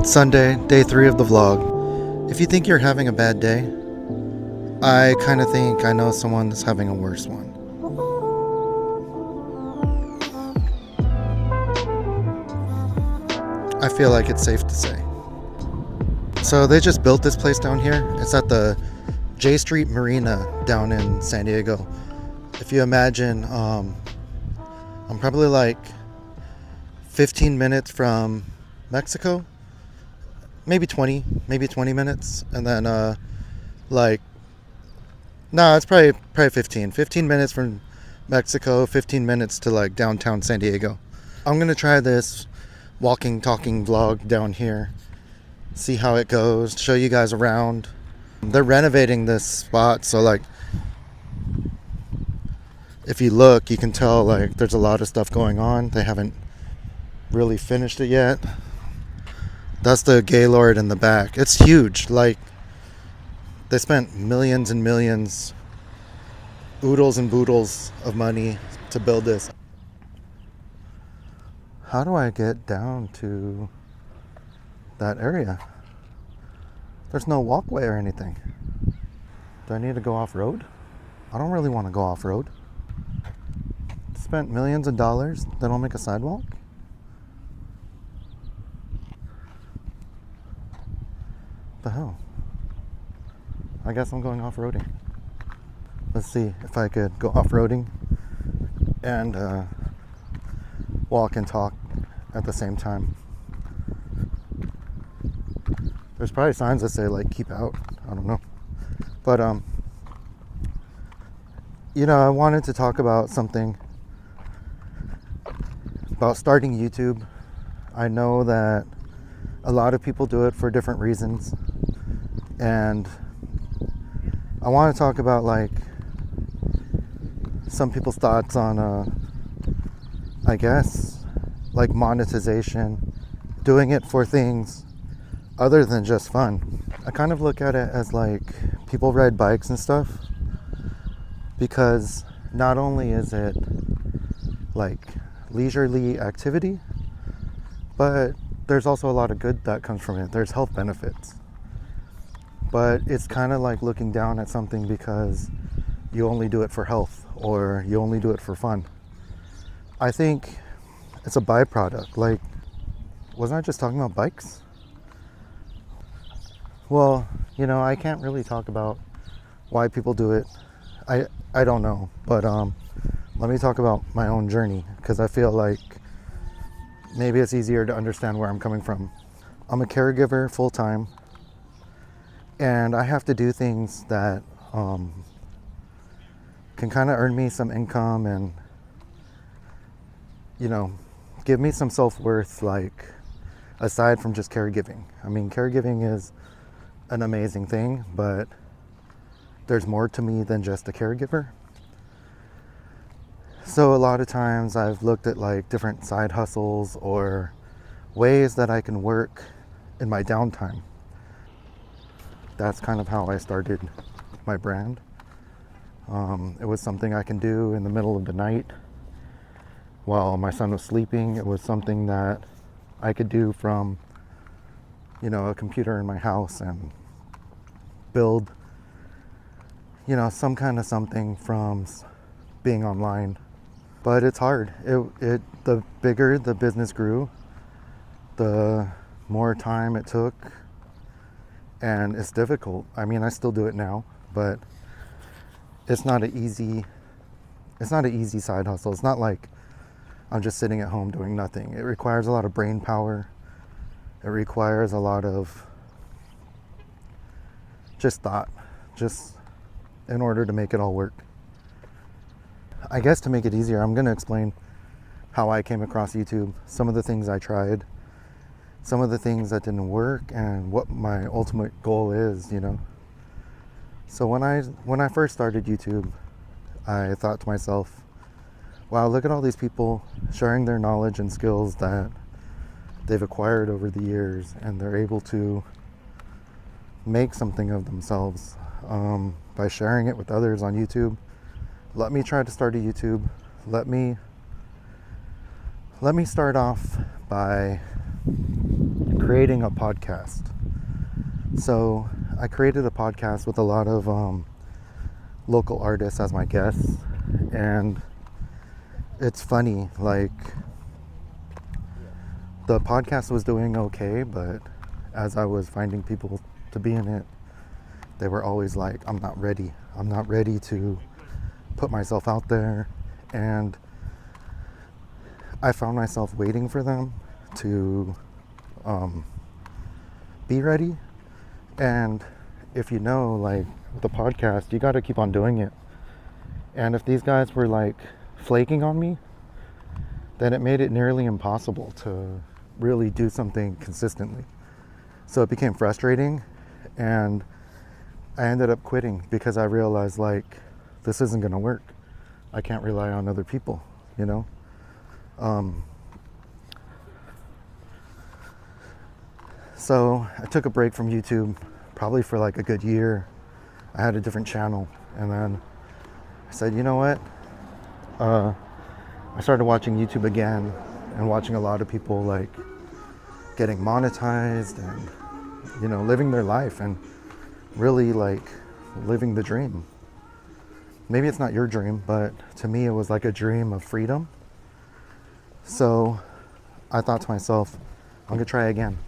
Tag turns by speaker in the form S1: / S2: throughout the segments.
S1: Sunday, day 3 of the vlog. If you think you're having a bad day, I kind of think I know someone that's having a worse one. I feel like it's safe to say. So they just built this place down here. It's at the J Street Marina down in San Diego. If you imagine, I'm probably like 15 minutes from Mexico, maybe 20 minutes, and then it's probably 15 minutes from Mexico, 15 minutes to like downtown San Diego. I'm gonna try this walking talking vlog down here, see how it goes, show you guys around. They're renovating this spot, so like if you look, you can tell like there's a lot of stuff going on. They haven't really finished it yet. That's the Gaylord in the back. It's huge. Like, they spent millions and millions, oodles and boodles of money to build this. How do I get down to that area? There's no walkway or anything. Do I need to go off-road? I don't really want to go off-road. Spent millions of dollars, they don't make a sidewalk? The hell? I guess I'm going off-roading. Let's see if I could go off-roading and walk and talk at the same time. There's probably signs that say like keep out. I don't know. But I wanted to talk about something about starting YouTube. I know that a lot of people do it for different reasons, and I want to talk about like some people's thoughts on I guess like monetization, doing it for things other than just fun. I kind of look at it as like people ride bikes and stuff, because not only is it like leisurely activity, but there's also a lot of good that comes from it. There's health benefits. But it's kind of like looking down at something because you only do it for health or you only do it for fun. I think it's a byproduct. Like, wasn't I just talking about bikes? Well, I can't really talk about why people do it. I don't know, but let me talk about my own journey, because I feel like maybe it's easier to understand where I'm coming from. I'm a caregiver full time, and I have to do things that can kind of earn me some income and, give me some self-worth, like, aside from just caregiving. I mean, caregiving is an amazing thing, but there's more to me than just a caregiver. So a lot of times I've looked at like different side hustles or ways that I can work in my downtime. That's kind of how I started my brand. It was something I can do in the middle of the night while my son was sleeping. It was something that I could do from, a computer in my house and build, some kind of something from being online. But it's hard. The bigger the business grew, the more time it took, and it's difficult. I mean, I still do it now, but it's not an easy side hustle. It's not like I'm just sitting at home doing nothing. It requires a lot of brain power. It requires a lot of just thought, just in order to make it all work. I guess to make it easier, I'm going to explain how I came across YouTube, some of the things I tried, some of the things that didn't work, and what my ultimate goal is, So when I first started YouTube, I thought to myself, wow, look at all these people sharing their knowledge and skills that they've acquired over the years, and they're able to make something of themselves by sharing it with others on YouTube. Let me try to start a YouTube. Let me start off by creating a podcast. So I created a podcast with a lot of local artists as my guests, and it's funny, like the podcast was doing okay, but as I was finding people to be in it, they were always like, I'm not ready to put myself out there. And I found myself waiting for them to be ready. And if you know, like the podcast, you got to keep on doing it. And if these guys were like flaking on me, then it made it nearly impossible to really do something consistently. So it became frustrating, and I ended up quitting because I realized, like, this isn't going to work. I can't rely on other people, you know? So I took a break from YouTube probably for like a good year. I had a different channel, and then I said, you know what? I started watching YouTube again and watching a lot of people like getting monetized and, you know, living their life and really like living the dream. Maybe it's not your dream, but to me it was like a dream of freedom. So I thought to myself, I'm gonna try again.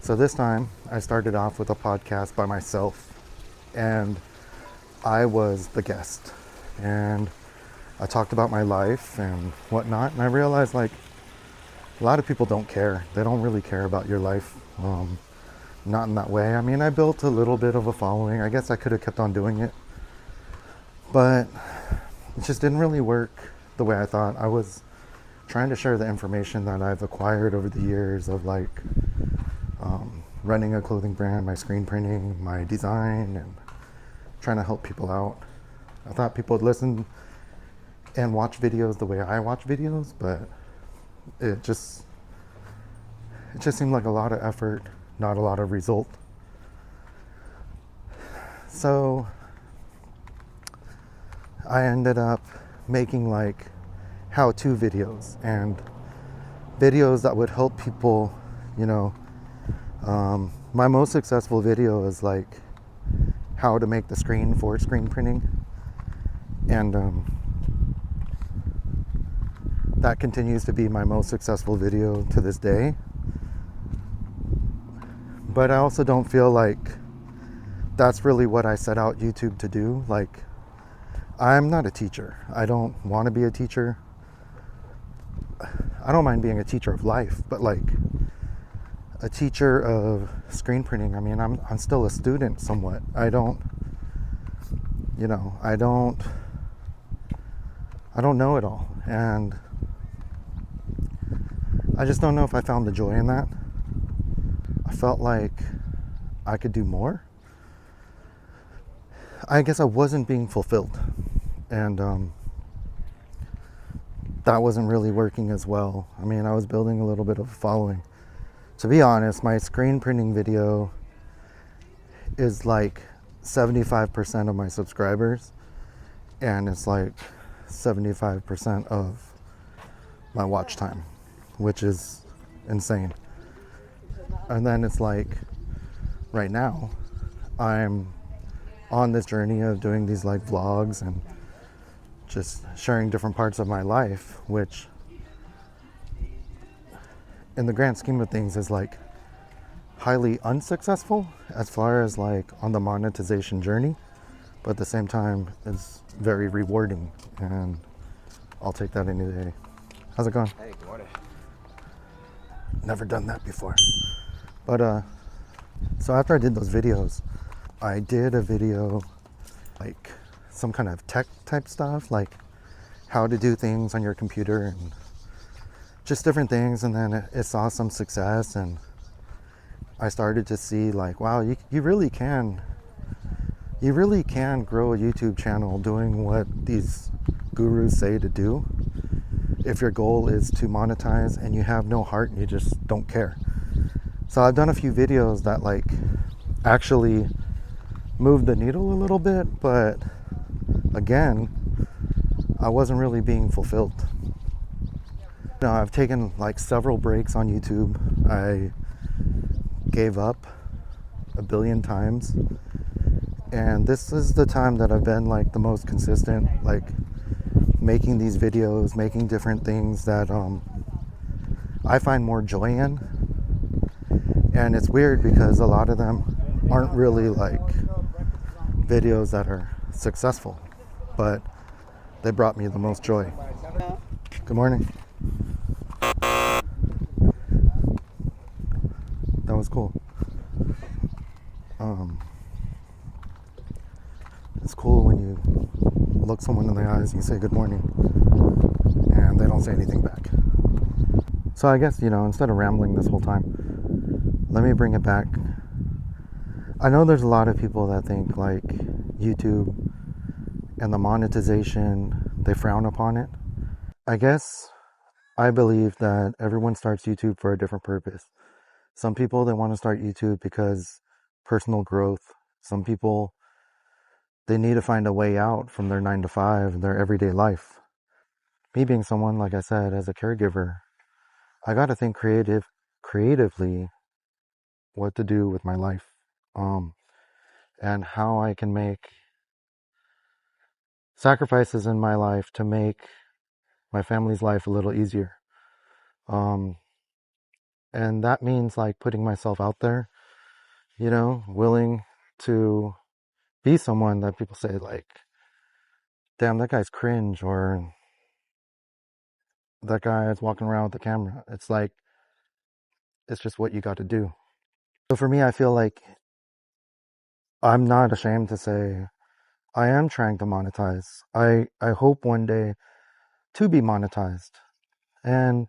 S1: So this time I started off with a podcast by myself, and I was the guest, and I talked about my life and whatnot, and I realized like a lot of people don't care. They don't really care about your life. Not in that way. I mean, I built a little bit of a following. I guess I could have kept on doing it, but it just didn't really work the way I thought. I was trying to share the information that I've acquired over the years of like running a clothing brand, my screen printing, my design, and trying to help people out. I thought people would listen and watch videos the way I watch videos, but it just seemed like a lot of effort, not a lot of result. So I ended up making like how-to videos and videos that would help people, you know. My most successful video is like how to make the screen for screen printing, and that continues to be my most successful video to this day. But I also don't feel like that's really what I set out YouTube to do. Like, I'm not a teacher. I don't want to be a teacher. I don't mind being a teacher of life, but like a teacher of screen printing, I mean, I'm still a student somewhat. I don't know it all, and I just don't know if I found the joy in that. I felt like I could do more. I guess I wasn't being fulfilled, and that wasn't really working as well. I mean, I was building a little bit of a following. To be honest, my screen printing video is like 75% of my subscribers, and it's like 75% of my watch time, which is insane. And then it's like right now I'm on this journey of doing these like vlogs and just sharing different parts of my life, which in the grand scheme of things is like highly unsuccessful as far as like on the monetization journey, but at the same time it's very rewarding, and I'll take that any day. How's it going?
S2: Hey, good morning.
S1: Never done that before. But so after I did those videos, I did a video like some kind of tech type stuff, like how to do things on your computer and just different things. And then it saw some success, and I started to see like, wow, you really can grow a YouTube channel doing what these gurus say to do. If your goal is to monetize and you have no heart and you just don't care. So I've done a few videos that like actually moved the needle a little bit, but again, I wasn't really being fulfilled. You know, I've taken like several breaks on YouTube. I gave up a billion times, and this is the time that I've been like the most consistent, like making these videos, making different things that I find more joy in. And it's weird because a lot of them aren't really like videos that are successful, but they brought me the most joy. Good morning. That was cool. It's cool when you look someone in the eyes and you say good morning and they don't say anything back. So I guess, instead of rambling this whole time, let me bring it back. I know there's a lot of people that think like YouTube and the monetization, they frown upon it. I guess I believe that everyone starts YouTube for a different purpose. Some people, they want to start YouTube because personal growth. Some people, they need to find a way out from their 9 to 5, their everyday life. Me being someone, like I said, as a caregiver, I got to think creatively what to do with my life, and how I can make sacrifices in my life to make my family's life a little easier. And that means like putting myself out there, willing to be someone that people say like, damn, that guy's cringe, or that guy is walking around with the camera. It's like, it's just what you got to do. So for me, I feel like I'm not ashamed to say I am trying to monetize. I hope one day to be monetized. And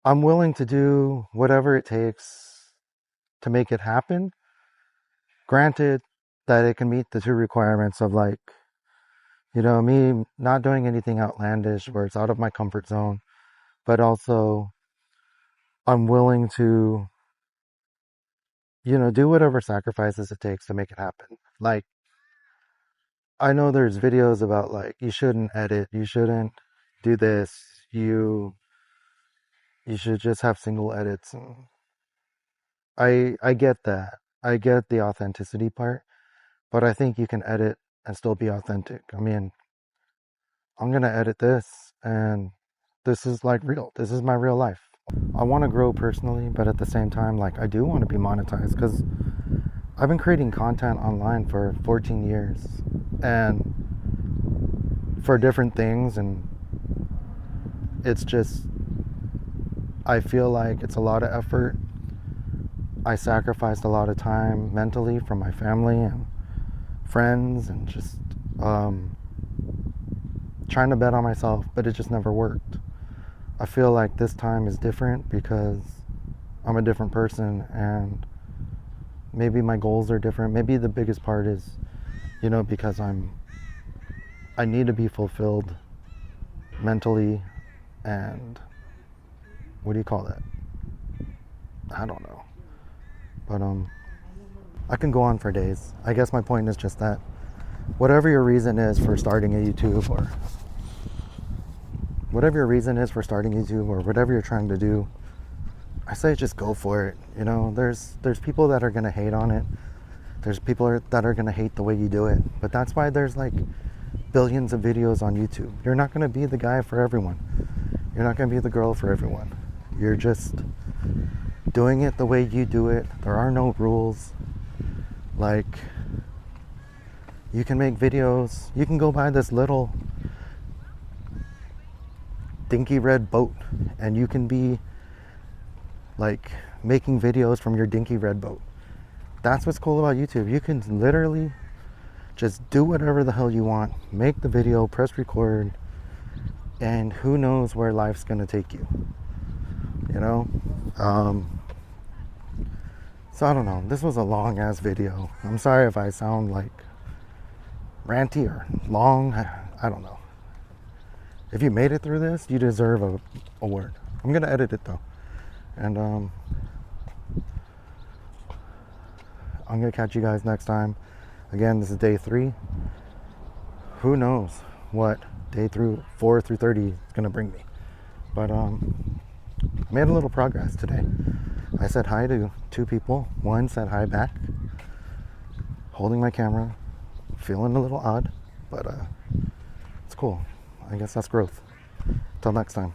S1: I'm willing to do whatever it takes to make it happen. Granted that it can meet the two requirements of like, me not doing anything outlandish where it's out of my comfort zone, but also I'm willing to, do whatever sacrifices it takes to make it happen. Like, I know there's videos about like, you shouldn't edit, you shouldn't do this, you should just have single edits. And I get that. I get the authenticity part, but I think you can edit and still be authentic. I mean, I'm going to edit this, and this is like real. This is my real life. I want to grow personally, but at the same time, like, I do want to be monetized because I've been creating content online for 14 years and for different things. And it's just, I feel like it's a lot of effort. I sacrificed a lot of time mentally from my family and friends, and just trying to bet on myself, but it just never worked. I feel like this time is different because I'm a different person, and maybe my goals are different. Maybe the biggest part is, because I need to be fulfilled mentally, and what do you call that? I don't know. But I can go on for days. I guess my point is just that whatever your reason is for starting a YouTube, or whatever your reason is for starting YouTube, or whatever you're trying to do, I say just go for it. There's people that are going to hate on it. There's people that are going to hate the way you do it. But that's why there's like billions of videos on YouTube. You're not going to be the guy for everyone. You're not going to be the girl for everyone. You're just doing it the way you do it. There are no rules. Like, you can make videos. You can go buy this little dinky red boat, and you can be like making videos from your dinky red boat. That's what's cool about YouTube. You can literally just do whatever the hell you want, make the video, press record, and who knows where life's gonna take you. So I don't know. This was a long ass video. I'm sorry if I sound like ranty or long. I don't know. If you made it through this, you deserve a award. I'm gonna edit it though, and I'm gonna catch you guys next time. Again, this is day 3. Who knows what day 4 through 30 is gonna bring me, but I made a little progress today. I said hi to 2 people. One said hi back, holding my camera, feeling a little odd, but it's cool. I guess that's growth. Till next time.